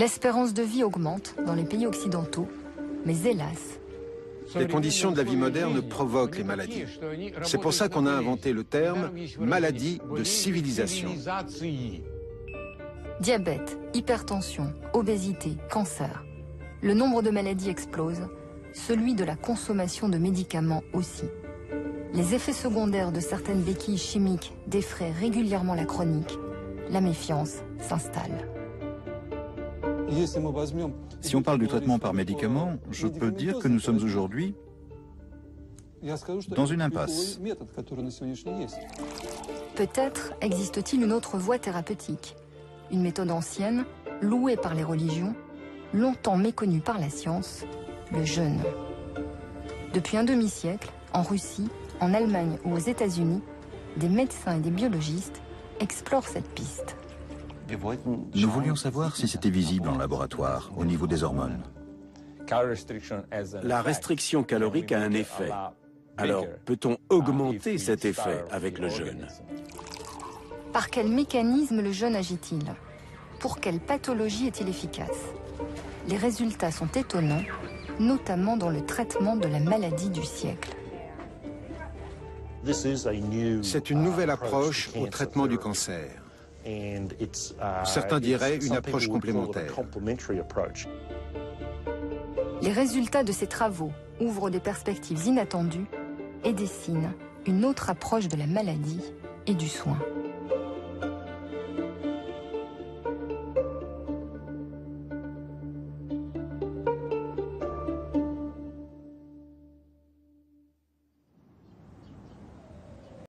L'espérance de vie augmente dans les pays occidentaux, mais hélas, les conditions de la vie moderne provoquent les maladies. C'est pour ça qu'on a inventé le terme « maladie de civilisation ». diabète, hypertension, obésité, cancer. Le nombre de maladies explose, celui de la consommation de médicaments aussi. Les effets secondaires de certaines béquilles chimiques défraient régulièrement la chronique. La méfiance s'installe. Si on parle du traitement par médicaments, je peux dire que nous sommes aujourd'hui dans une impasse. Peut-être existe-t-il une autre voie thérapeutique, une méthode ancienne, louée par les religions, longtemps méconnue par la science, le jeûne. Depuis un demi-siècle, en Russie, en Allemagne ou aux États-Unis, des médecins et des biologistes explorent cette piste. Nous voulions savoir si c'était visible en laboratoire, au niveau des hormones. La restriction calorique a un effet. Alors, peut-on augmenter cet effet avec le jeûne? Par quel mécanisme le jeûne agit-il? Pour quelle pathologie est-il efficace? Les résultats sont étonnants, notamment dans le traitement de la maladie du siècle. C'est une nouvelle approche au traitement du cancer. Certains diraient une approche complémentaire. Les résultats de ces travaux ouvrent des perspectives inattendues et dessinent une autre approche de la maladie et du soin.